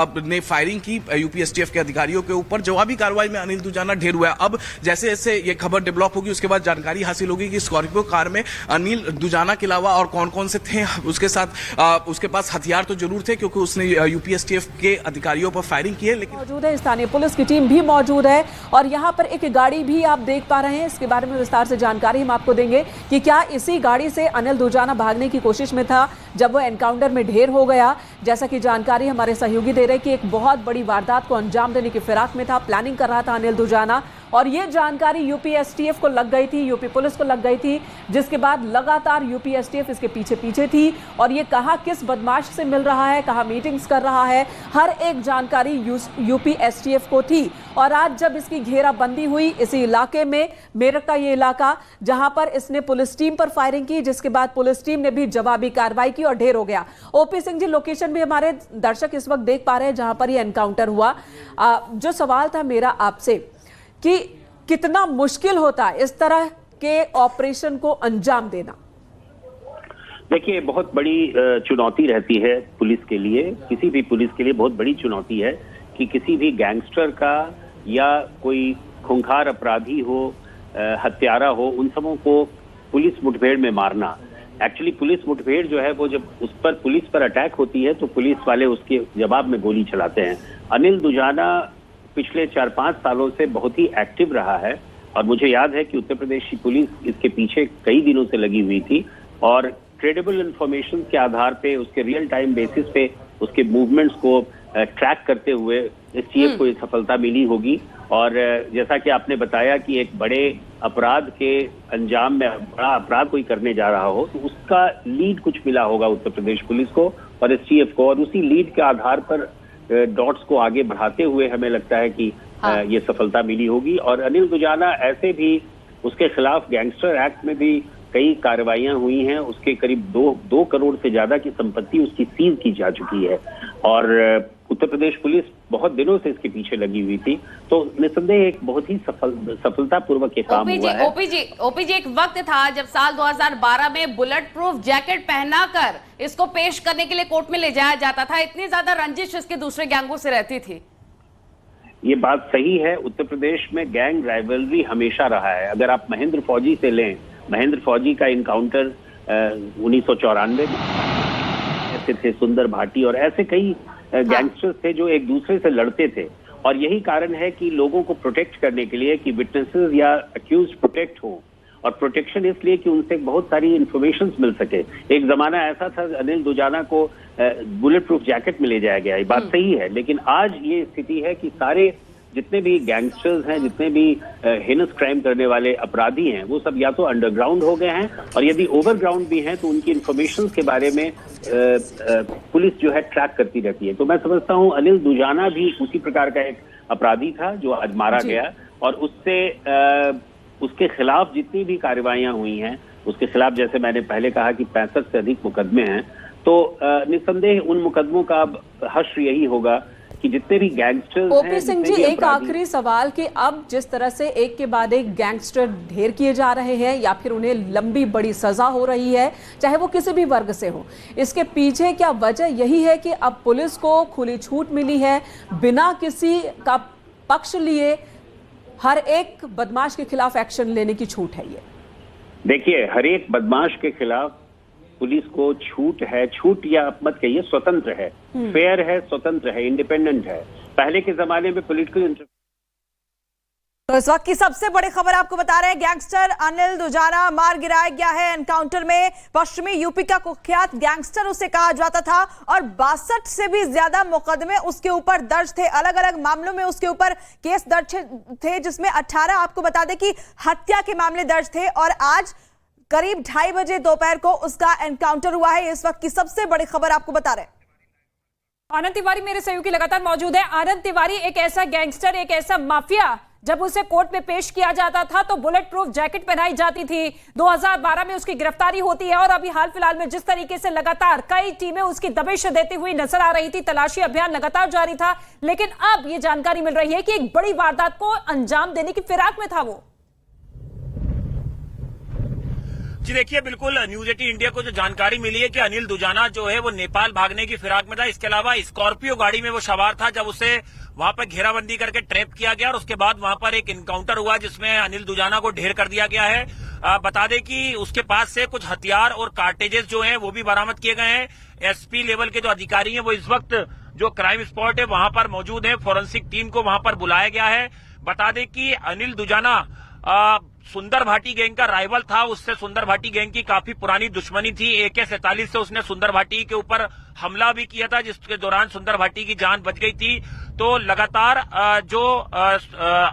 अब ने फायरिंग की यूपीएसटीएफ के अधिकारियों के ऊपर। जवाबी कार्रवाई में अनिल दुजाना ढेर हुआ है। अब जैसे जैसे ये खबर डेवलप होगी उसके बाद जानकारी हासिल होगी कि स्कॉर्पियो कार में अनिल दुजाना के अलावा और कौन कौन से थे उसके साथ। उसके पास हथियार तो जरूर थे क्योंकि उसने यूपीएसटीएफ के अधिकारियों पर फायरिंग की है। लेकिन मौजूद है, स्थानीय पुलिस की टीम भी मौजूद है और यहाँ पर एक गाड़ी भी आप देख पा रहे हैं। इसके बारे में विस्तार से जानकारी हम आपको देंगे कि क्या इसी गाड़ी से अनिल दुजाना भागने की कोशिश में था जब वो एनकाउंटर में ढेर हो गया। जैसा कि जानकारी हमारे सहयोगी दे रहे कि एक बहुत बड़ी वारदात को अंजाम देने की फिराक में था, प्लानिंग कर रहा था अनिल दुजाना और ये जानकारी यूपीएसटीएफ को लग गई थी, यूपी पुलिस को लग गई थी, जिसके बाद लगातार यूपीएसटीएफ इसके पीछे पीछे थी और ये कहाँ किस बदमाश से मिल रहा है, कहाँ मीटिंग्स कर रहा है, हर एक जानकारी यूपीएसटीएफ को थी। और आज जब इसकी घेराबंदी हुई इसी इलाके में, मेरठ का ये इलाका, जहां पर इसने पुलिस टीम पर फायरिंग की, जिसके बाद पुलिस टीम ने भी जवाबी कार्रवाई की और ढेर हो गया। ओपी सिंह जी, लोकेशन भी हमारे दर्शक इस वक्त देख पा रहे हैं जहां पर ये एनकाउंटर हुआ। जो सवाल था मेरा आपसे कि कितना मुश्किल होता है इस तरह के ऑपरेशन को अंजाम देना। देखिए, बहुत बड़ी चुनौती रहती है पुलिस के लिए, किसी भी पुलिस के लिए बहुत बड़ी चुनौती है कि किसी भी गैंगस्टर का या कोई खूंखार अपराधी हो, हत्यारा हो, उन सबों को पुलिस मुठभेड़ में मारना। एक्चुअली पुलिस मुठभेड़ जो है वो जब उस पर पुलिस पर अटैक होती है तो पुलिस वाले उसके जवाब में गोली चलाते हैं। अनिल दुजाना पिछले 4-5 सालों से बहुत ही एक्टिव रहा है और मुझे याद है कि उत्तर प्रदेश की पुलिस इसके पीछे कई दिनों से लगी हुई थी और क्रेडिबल इंफॉर्मेशन के आधार पे, उसके रियल टाइम बेसिस पे उसके मूवमेंट्स को ट्रैक करते हुए एसटीएफ को ये सफलता मिली होगी। और जैसा कि आपने बताया कि एक बड़े अपराध के अंजाम में बड़ा अपराध कोई करने जा रहा हो तो उसका लीड कुछ मिला होगा उत्तर प्रदेश पुलिस को और एसटीएफ को, और उसी लीड के आधार पर डॉट्स को आगे बढ़ाते हुए हमें लगता है कि ये सफलता मिली होगी। और अनिल दुजाना ऐसे भी, उसके खिलाफ गैंगस्टर एक्ट में भी कई कार्रवाइयां हुई हैं, उसके करीब 2 करोड़ से ज्यादा की संपत्ति उसकी सीज की जा चुकी है और उत्तर प्रदेश पुलिस बहुत दिनों से इसके पीछे लगी हुई थी। तो निस्संदेह एक बहुत ही सफलतापूर्वक ये काम हुआ है। ओपी जी, एक वक्त था जब साल 2012 में बुलेट प्रूफ जैकेट पहनाकर इसको पेश करने के लिए कोर्ट में ले जाया जाता था। इतनी ज्यादा रंजिश इसके दूसरे गैंगों से रहती थी। ये बात सही है, उत्तर प्रदेश में गैंग राइवलरी हमेशा रहा है। अगर आप महेंद्र फौजी से लें, महेंद्र फौजी का इनकाउंटर 1994 में ऐसे थे, सुंदर भाटी और ऐसे कई गैंगस्टर्स थे जो एक दूसरे से लड़ते थे। और यही कारण है कि लोगों को प्रोटेक्ट करने के लिए कि विटनेसेस या अक्यूज प्रोटेक्ट हो, और प्रोटेक्शन इसलिए कि उनसे बहुत सारी इंफॉर्मेशन मिल सके। एक जमाना ऐसा था अनिल दुजाना को बुलेट प्रूफ जैकेट में ले जाया गया, ये बात सही है, लेकिन आज ये स्थिति है कि सारे जितने भी गैंगस्टर्स हैं, जितने भी हेनस क्राइम करने वाले अपराधी हैं, वो सब या तो अंडरग्राउंड हो गए हैं और यदि ओवरग्राउंड भी हैं तो उनकी इंफॉर्मेशन के बारे में पुलिस जो है ट्रैक करती रहती है। तो मैं समझता हूं अनिल दुजाना भी उसी प्रकार का एक अपराधी था जो आज मारा गया और उससे उसके खिलाफ जितनी भी कार्रवाइयां हुई हैं, उसके खिलाफ जैसे मैंने पहले कहा कि 65 से अधिक मुकदमे हैं, तो निस्संदेह उन मुकदमों का अब हश्र यही होगा कि जितने भी गैंगस्टर्स हैं। ओपी सिंह जी, एक आखिरी सवाल कि अब जिस तरह से एक के बाद एक गैंगस्टर ढेर किए जा रहे हैं या फिर उन्हें लंबी बड़ी सजा हो रही है, चाहे वो किसी भी वर्ग से हो, इसके पीछे क्या वजह यही है कि अब पुलिस को खुली छूट मिली है, बिना किसी का पक्ष लिए हर एक बदमाश के खिलाफ एक्शन लेने की छूट है? ये देखिए, हर एक बदमाश के खिलाफ पुलिस को छूट है, छूट या आप मत कहिए, स्वतंत्र है, फेयर है, स्वतंत्र है, इंडिपेंडेंट है। पहले के जमाने में पॉलिटिकल तो इस वक्त की सबसे बड़ी खबर आपको बता रहे हैं, गैंगस्टर अनिल दुजाना मार गिराया गया है एनकाउंटर में। पश्चिमी यूपी का कुख्यात गैंगस्टर उसे कहा जाता था और 62 से भी ज्यादा मुकदमे उसके ऊपर दर्ज थे। अलग अलग मामलों में उसके ऊपर केस दर्ज थे, जिसमें 18 आपको बता दें कि हत्या के मामले दर्ज थे और आज करीब 2:30 बजे दोपहर को उसका एनकाउंटर हुआ है। इस वक्त की सबसे बड़ी खबर आपको बता रहे हैं। आनंद तिवारी मेरे सहयोगी लगातार मौजूद है। आनंद तिवारी, एक ऐसा गैंगस्टर, एक ऐसा माफिया, जब उसे कोर्ट में पेश किया जाता था तो बुलेट प्रूफ जैकेट पहनाई जाती थी। 2012 में उसकी गिरफ्तारी होती है और अभी हाल फिलहाल में जिस तरीके से लगातार कई टीमें उसकी दबिश देती हुई नजर आ रही थी, तलाशी अभियान लगातार जारी था, लेकिन अब यह जानकारी मिल रही है कि एक बड़ी वारदात को अंजाम देने की फिराक में था वो। जी देखिए, बिल्कुल न्यूज 18 इंडिया को जो जानकारी मिली है कि अनिल दुजाना जो है वो नेपाल भागने की फिराक में था। इसके अलावा स्कॉर्पियो गाड़ी में वो सवार था जब उसे वहां पर घेराबंदी करके ट्रैप किया गया और उसके बाद वहां पर एक इनकाउंटर हुआ जिसमें अनिल दुजाना को ढेर कर दिया गया है। बता दें कि उसके पास से कुछ हथियार और कार्टेजेस जो हैं वो भी बरामद किए गए हैं। एसपी लेवल के जो अधिकारी हैं वो इस वक्त जो क्राइम स्पॉट है वहां पर मौजूद है। फॉरेंसिक टीम को वहां पर बुलाया गया है। बता दें कि अनिल दुजाना सुंदर भाटी गैंग का राइवल था। उससे सुंदर भाटी गैंग की काफी पुरानी दुश्मनी थी। AK-47 से उसने सुंदर भाटी के ऊपर हमला भी किया था जिसके दौरान सुंदर भाटी की जान बच गई थी। तो लगातार जो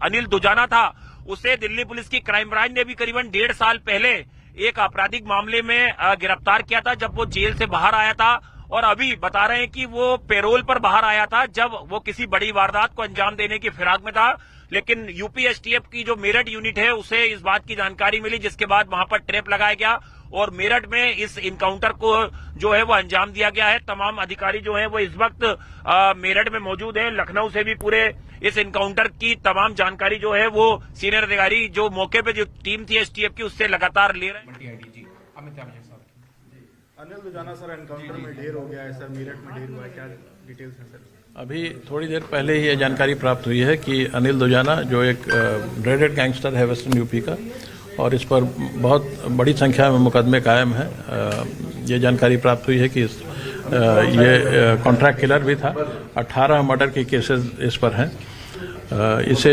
अनिल दुजाना था उसे दिल्ली पुलिस की क्राइम ब्रांच ने भी करीबन 1.5 साल पहले एक आपराधिक मामले में गिरफ्तार किया था जब वो जेल से बाहर आया था। और अभी बता रहे हैं कि वो पैरोल पर बाहर आया था जब वो किसी बड़ी वारदात को अंजाम देने की फिराक में था। लेकिन यूपी STF की जो मेरठ यूनिट है उसे इस बात की जानकारी मिली जिसके बाद वहां पर ट्रैप लगाया गया और मेरठ में इस इनकाउंटर को जो है वो अंजाम दिया गया है। तमाम अधिकारी जो है वो इस वक्त मेरठ में मौजूद हैं। लखनऊ से भी पूरे इस इनकाउंटर की तमाम जानकारी जो है वो सीनियर अधिकारी जो मौके पे जो टीम थी STF की उससे लगातार ले रहे हैं। अनिल दुजाना सर एनकाउंटर में ढेर हो गया है सर, मेरठ में ढेर हुआ है, क्या डिटेल्स हैं सर? अभी थोड़ी देर पहले ही ये जानकारी प्राप्त हुई है कि अनिल दुजाना जो एक ड्रेडेड गैंगस्टर है वेस्टर्न यूपी का और इस पर बहुत बड़ी संख्या में मुकदमे कायम हैं। ये जानकारी प्राप्त हुई है कि ये कॉन्ट्रैक्ट किलर भी था। 18 मर्डर के केसेस इस पर हैं। इसे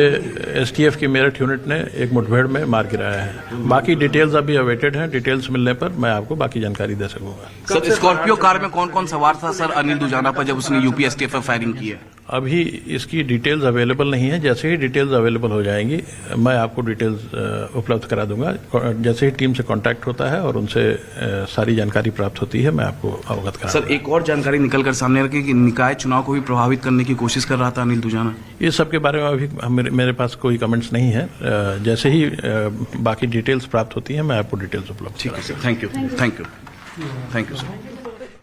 STF की मेरठ यूनिट ने एक मुठभेड़ में मार गिराया है। बाकी डिटेल्स अभी अवेटेड हैं। डिटेल्स मिलने पर मैं आपको बाकी जानकारी दे सकूंगा। सर, स्कॉर्पियो कार में कौन कौन सवार था सर अनिल दुजाना पर जब उसने यूपी STF पर फायरिंग की है? अभी इसकी डिटेल्स अवेलेबल नहीं है। जैसे ही डिटेल्स अवेलेबल हो जाएंगी मैं आपको डिटेल्स उपलब्ध करा दूंगा। जैसे ही टीम से कांटेक्ट होता है और उनसे सारी जानकारी प्राप्त होती है मैं आपको अवगत करा सर, एक और जानकारी निकल कर सामने रखी कि निकाय चुनाव को भी प्रभावित करने की कोशिश कर रहा था अनिल दुजाना। ये सब के बारे में अभी मेरे पास कोई कमेंट्स नहीं है। जैसे ही बाकी डिटेल्स प्राप्त होती हैं मैं आपको डिटेल्स उपलब्ध। ठीक है sir, thank you sir.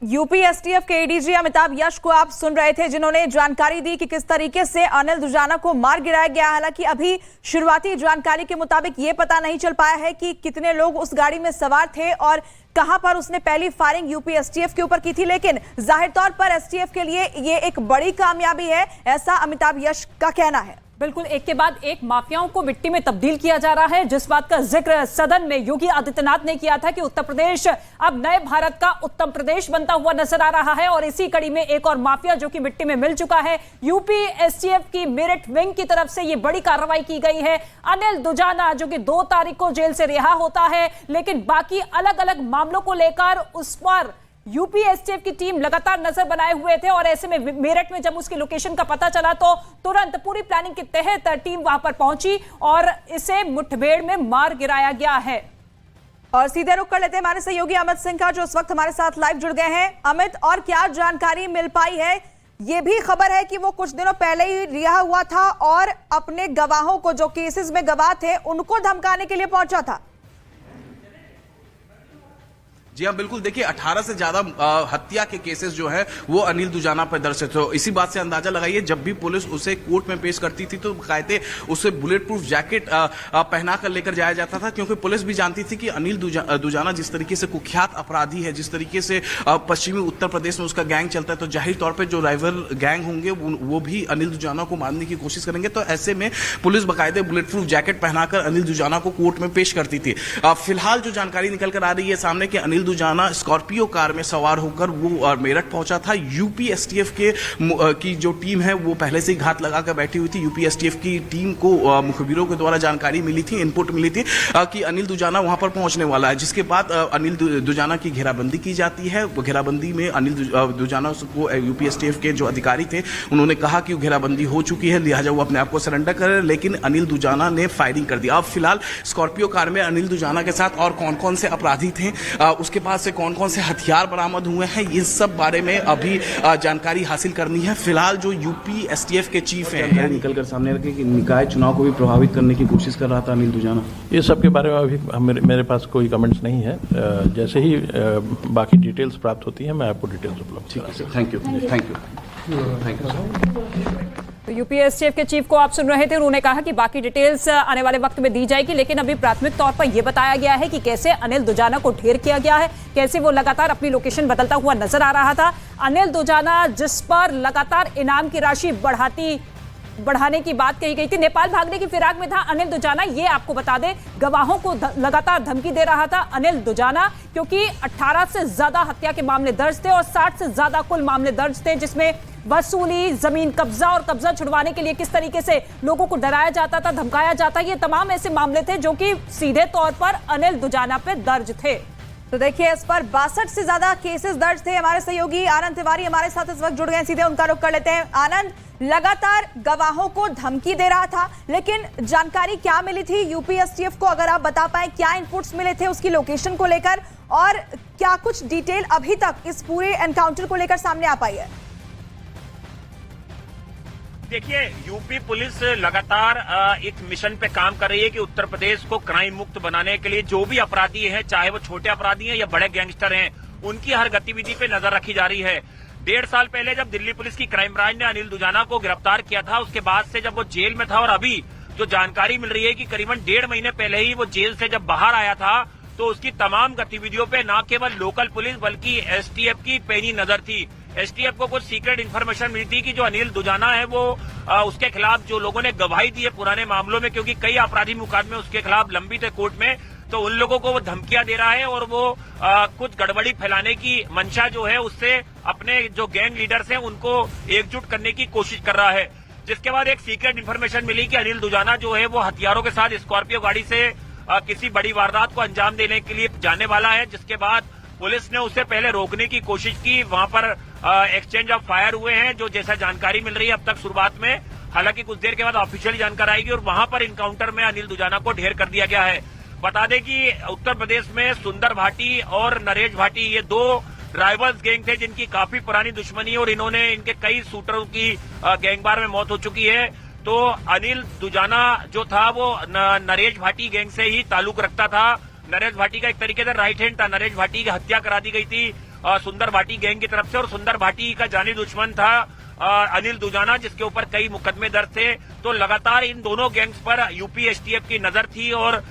UP STF के ADG अमिताभ यश को आप सुन रहे थे जिन्होंने जानकारी दी कि किस तरीके से अनिल दुजाना को मार गिराया गया। हालांकि अभी शुरुआती जानकारी के मुताबिक ये पता नहीं चल पाया है कि कितने लोग उस गाड़ी में सवार थे और कहां पर उसने पहली फायरिंग यूपी STF के ऊपर की थी। लेकिन जाहिर तौर पर STF के लिए ये एक बड़ी कामयाबी है, ऐसा अमिताभ यश का कहना है। बिल्कुल, एक के बाद एक माफियाओं को मिट्टी में तब्दील किया जा रहा है। जिस बात का जिक्र सदन में योगी आदित्यनाथ ने किया था कि उत्तर प्रदेश अब नए भारत का उत्तम प्रदेश बनता हुआ नजर आ रहा है और इसी कड़ी में एक और माफिया जो कि मिट्टी में मिल चुका है। यूपी STF की मेरठ विंग की तरफ से ये बड़ी कार्रवाई की गई है। अनिल दुजाना जो कि 2 तारीख को जेल से रिहा होता है, लेकिन बाकी अलग अलग मामलों को लेकर उस पर यूपी STF की टीम लगातार नजर बनाए हुए थे और ऐसे में मेरठ में जब उसकी लोकेशन का पता चला तो तुरंत पूरी प्लानिंग के तहत टीम वहां पर पहुंची और इसे मुठभेड़ में मार गिराया गया है। और सीधे रुक कर लेते हैं हमारे सहयोगी अमित सिंह का जो इस वक्त हमारे साथ लाइव जुड़ गए हैं। अमित, और क्या जानकारी मिल पाई है? ये भी खबर है कि वो कुछ दिनों पहले ही रिहा हुआ था और अपने गवाहों को, जो केसेस में गवाह थे, उनको धमकाने के लिए पहुंचा था। जी हाँ, बिल्कुल। देखिए, 18 से ज्यादा हत्या के केसेस जो है वो अनिल दुजाना पर दर्ज है। तो इसी बात से अंदाजा लगाइए, जब भी पुलिस उसे कोर्ट में पेश करती थी तो बाकायदे उसे बुलेट प्रूफ जैकेट पहना कर लेकर जाया जाता था, क्योंकि पुलिस भी जानती थी कि अनिल दुजाना जिस तरीके से कुख्यात अपराधी है, जिस तरीके से पश्चिमी उत्तर प्रदेश में उसका गैंग चलता है, तो जाहिर तौर पर जो राइवल गैंग होंगे वो भी अनिल दुजाना को मारने की कोशिश करेंगे। तो ऐसे में पुलिस बाकायदे बुलेट प्रूफ जैकेट पहनाकर अनिल दुजाना को कोर्ट में पेश करती थी। फिलहाल जो जानकारी निकल कर आ रही है सामने कि अनिल दुजाना स्कॉर्पियो कार में सवार होकर वो मेरठ पहुंचा था। यूपी STF की जो टीम है वो पहले से ही घात लगाकर बैठी हुई थी। यूपी STF की टीम को मुखबिरों के द्वारा जानकारी मिली थी, इनपुट मिली थी कि अनिल दुजाना वहां पर पहुंचने वाला है, जिसके बाद अनिल दुजाना की घेराबंदी की जाती है। वो घेराबंदी में अनिल दुजाना को यूपी STF के जो अधिकारी थे उन्होंने कहा कि घेराबंदी हो चुकी है, लिहाजा वो अपने आप को सरेंडर करे, लेकिन अनिल दुजाना ने फायरिंग कर दी। अब फिलहाल स्कॉर्पियो कार में अनिल दुजाना के साथ और कौन कौन से अपराधी थे, उसके पास से कौन कौन से हथियार बरामद हुए हैं, इस सब बारे में अभी जानकारी हासिल करनी है। फिलहाल जो यूपी STF के चीफ हैं निकल कर सामने रखे कि निकाय चुनाव को भी प्रभावित करने की कोशिश कर रहा था अनिल दुजाना। ये सब के बारे में अभी मेरे पास कोई कमेंट्स नहीं है। जैसे ही बाकी डिटेल्स प्राप्त होती हैं मैं आपको डिटेल्स उपलब्ध। ठीक है sir, thank you. UP STF के चीफ को आप सुन रहे थे। उन्होंने कहा कि बाकी डिटेल्स आने वाले वक्त में दी जाएगी, लेकिन अभी प्राथमिक तौर पर यह बताया गया है कि कैसे अनिल दुजाना को ढेर किया गया है, कैसे वो लगातार अपनी लोकेशन बदलता हुआ नजर आ रहा था। अनिल दुजाना जिस पर लगातार इनाम की राशि बढ़ाने की बात कही गई थी, नेपाल भागने की फिराक में था अनिल दुजाना। ये आपको बता दें, गवाहों को लगातार धमकी दे रहा था अनिल दुजाना, क्योंकि 18 से ज्यादा हत्या के मामले दर्ज थे और 60 से ज्यादा कुल मामले दर्ज थे, जिसमें वसूली, जमीन कब्जा और कब्जा छुड़वाने के लिए किस तरीके से लोगों को डराया जाता था, धमकाया जाता, ये तमाम ऐसे मामले थे जो कि सीधे तौर पर अनिल दुजाना पे दर्ज थे। तो देखिए, इस पर 62 से ज्यादा केसेस दर्ज थे। हमारे सहयोगी आनंद तिवारी हमारे साथ इस वक्त जुड़ गए, सीधे उनका रुख कर लेते हैं। आनंद, लगातार गवाहों को धमकी दे रहा था, लेकिन जानकारी क्या मिली थी यूपी एसटीएफ को, अगर आप बता पाए क्या इनपुट्स मिले थे उसकी लोकेशन को लेकर, और क्या कुछ डिटेल अभी तक इस पूरे एनकाउंटर को लेकर सामने आ पाई है? देखिए, यूपी पुलिस लगातार एक मिशन पे काम कर रही है कि उत्तर प्रदेश को क्राइम मुक्त बनाने के लिए जो भी अपराधी हैं, चाहे वो छोटे अपराधी हैं या बड़े गैंगस्टर हैं, उनकी हर गतिविधि पे नजर रखी जा रही है। 1.5 साल पहले जब दिल्ली पुलिस की क्राइम ब्रांच ने अनिल दुजाना को गिरफ्तार किया था, उसके बाद से जब वो जेल में था, और अभी जो जानकारी मिल रही है कि करीबन 1.5 महीने पहले ही वो जेल से जब बाहर आया था, तो उसकी तमाम गतिविधियों पे न केवल लोकल पुलिस बल्कि एसटीएफ की पैनी नजर थी। एसटीएफ को कुछ सीक्रेट इन्फॉर्मेशन मिली थी कि जो अनिल दुजाना है वो उसके खिलाफ जो लोगों ने गवाही दी है पुराने मामलों में, क्योंकि कई आपराधिक मुकदमे उसके खिलाफ लंबित है कोर्ट में, तो उन लोगों को वो धमकियां दे रहा है और वो कुछ गड़बड़ी फैलाने की मंशा जो है उससे अपने जो गैंग लीडर्स हैं उनको एकजुट करने की कोशिश कर रहा है। जिसके बाद एक सीक्रेट इन्फॉर्मेशन मिली कि अनिल दुजाना जो है वो हथियारों के साथ स्कॉर्पियो गाड़ी से किसी बड़ी वारदात को अंजाम देने के लिए जाने वाला है। जिसके बाद पुलिस ने उसे पहले रोकने की कोशिश की, वहां पर एक्सचेंज ऑफ फायर हुए हैं, जो जैसा जानकारी मिल रही है अब तक शुरुआत में। हालांकि कुछ देर के बाद ऑफिशियल जानकारी आएगी और वहां पर इनकाउंटर में अनिल दुजाना को ढेर कर दिया गया है। बता दें कि उत्तर प्रदेश में सुंदर भाटी और नरेश भाटी, ये 2 राइवल्स गैंग थे जिनकी काफी पुरानी दुश्मनी है और इन्होंने इनके कई शूटरों की गैंगवार में मौत हो चुकी है। तो अनिल दुजाना जो था वो नरेश भाटी गैंग से ही ताल्लुक रखता था। नरेश भाटी का एक तरीके से राइट हैंड था। नरेश भाटी की हत्या करा दी गई थी सुंदर भाटी गैंग की तरफ से, और सुंदर भाटी का जानी दुश्मन था अनिल दुजाना, जिसके ऊपर कई मुकदमे दर्ज थे। तो लगातार इन दोनों गैंग्स पर यूपी एसटीएफ की नजर थी और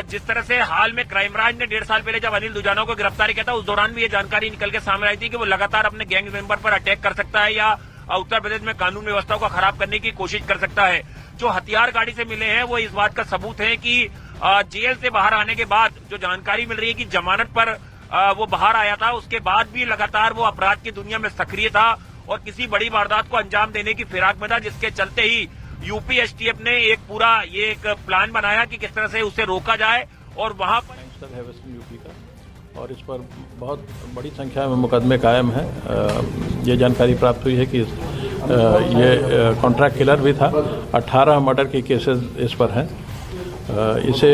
जिस तरह से हाल में क्राइम ब्रांच ने 1.5 साल पहले जब अनिल दुजाना को गिरफ्तार किया था, उस दौरान भी ये जानकारी निकल के सामने आई थी कि वो लगातार अपने गैंग मेंबर पर अटैक कर सकता है या उत्तर प्रदेश में कानून व्यवस्था को खराब करने की कोशिश कर सकता है। जो हथियार गाड़ी से मिले हैं वो इस बात का सबूत है कि जेल से बाहर आने के बाद जो जानकारी मिल रही है कि जमानत पर वो बाहर आया था, उसके बाद भी लगातार वो अपराध की दुनिया में सक्रिय था और किसी बड़ी वारदात को अंजाम देने की फिराक में था, जिसके चलते ही यूपी एसटीएफ ने एक पूरा ये एक प्लान बनाया कि किस तरह से उसे रोका जाए और वहां पर है वेस्टर्न यूपी का, और इस पर बहुत बड़ी संख्या में मुकदमे कायम हैं। ये जानकारी प्राप्त हुई है कि ये कॉन्ट्रैक्ट किलर भी था। 18 मर्डर के केसेस इस पर हैं। इसे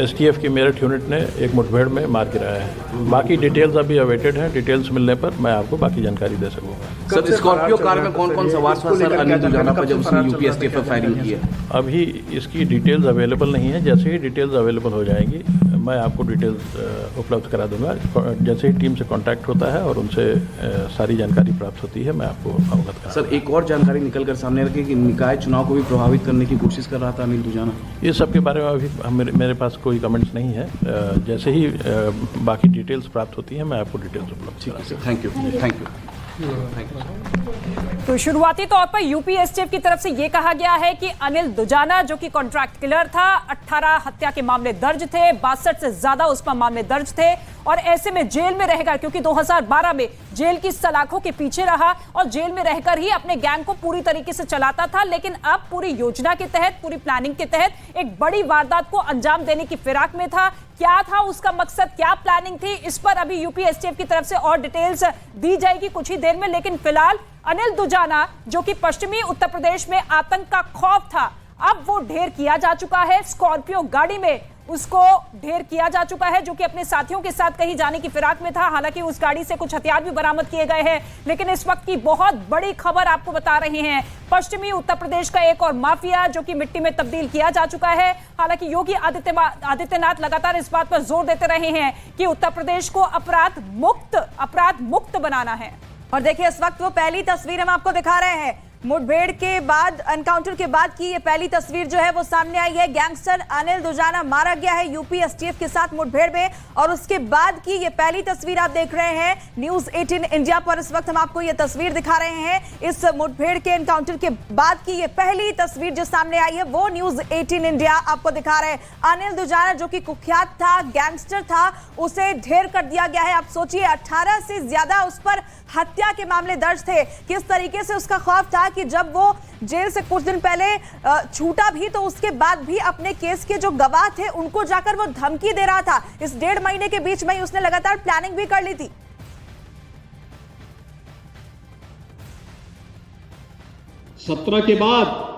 एसटीएफ की मेरठ यूनिट ने एक मुठभेड़ में मार गिराया है। बाकी डिटेल्स अभी अवेटेड हैं। डिटेल्स मिलने पर मैं आपको बाकी जानकारी दे सकूंगा। सर, स्कॉर्पियो कार में कौन कौन सवार था सर अनिल दुजाना पर जब उसने यूपी एसटीएफ पर फायरिंग की है? अभी इसकी डिटेल्स अवेलेबल नहीं है। जैसे ही डिटेल्स अवेलेबल हो जाएंगी मैं आपको डिटेल्स उपलब्ध करा दूंगा। जैसे ही टीम से कांटेक्ट होता है और उनसे सारी जानकारी प्राप्त होती है मैं आपको अवगत करा। सर, एक और जानकारी निकल कर सामने रखी कि निकाय चुनाव को भी प्रभावित करने की कोशिश कर रहा था अनिल दुजाना। ये सब के बारे में अभी मेरे पास कोई कमेंट्स नहीं है। जैसे ही बाकी डिटेल्स प्राप्त होती हैं मैं आपको डिटेल्स उपलब्ध करा दूंगा। Thank you, thank you. तो शुरुआती तौर पर यूपी एसटीएफ की तरफ से यह कहा गया है कि अनिल दुजाना जो कि कॉन्ट्रैक्ट किलर था, 18 हत्या के मामले दर्ज थे, 62 से ज्यादा उस पर मामले दर्ज थे और ऐसे में जेल में रहेगा, क्योंकि 2012 में जेल की सलाखों के पीछे रहा और जेल में रहकर ही अपने गैंग को पूरी तरीके से चलाता था। लेकिन अब पूरी योजना के तहत, पूरी प्लानिंग के तहत एक बड़ी वारदात को अंजाम देने की फिराक में था। क्या था उसका मकसद, क्या प्लानिंग थी, इस पर अभी यूपी एसटीएफ की तरफ से और डिटेल्स दी जाएगी कुछ ही देर में। लेकिन फिलहाल अनिल दुजाना जो कि पश्चिमी उत्तर प्रदेश में आतंक का खौफ था, अब वो ढेर किया जा चुका है। स्कॉर्पियो गाड़ी में उसको ढेर किया जा चुका है, जो कि अपने साथियों के साथ कहीं जाने की फिराक में था। हालांकि उस गाड़ी से कुछ हथियार भी बरामद किए गए हैं। लेकिन इस वक्त की बहुत बड़ी खबर आपको बता रहे हैं, पश्चिमी उत्तर प्रदेश का एक और माफिया जो कि मिट्टी में तब्दील किया जा चुका है। हालांकि योगी आदित्यनाथ लगातार इस बात पर जोर देते रहे हैं कि उत्तर प्रदेश को अपराध मुक्त बनाना है। और देखिए, इस वक्त वो पहली तस्वीर हम आपको दिखा रहे हैं। मुठभेड़ के बाद, एनकाउंटर के बाद की ये पहली तस्वीर जो है वो सामने आई है। गैंगस्टर अनिल दुजाना मारा गया है यूपी एसटीएफ के साथ मुठभेड़ में, और उसके बाद की ये पहली तस्वीर आप देख रहे हैं न्यूज 18 इंडिया पर। इस वक्त हम आपको ये तस्वीर दिखा रहे हैं। इस मुठभेड़ के एनकाउंटर के बाद की ये पहली तस्वीर जो सामने आई है वो न्यूज 18 इंडिया आपको दिखा रहे हैं। अनिल दुजाना जो कि कुख्यात था, गैंगस्टर था, उसे ढेर कर दिया गया है। आप सोचिए 18 से ज्यादा उस पर हत्या के मामले दर्ज थे। किस तरीके से उसका खौफ था कि जब वो जेल से कुछ दिन पहले छूटा भी तो उसके बाद भी अपने केस के जो गवाह थे उनको जाकर वो धमकी दे रहा था। इस 1.5 महीने के बीच में ही उसने लगातार प्लानिंग भी कर ली थी। 17 के बाद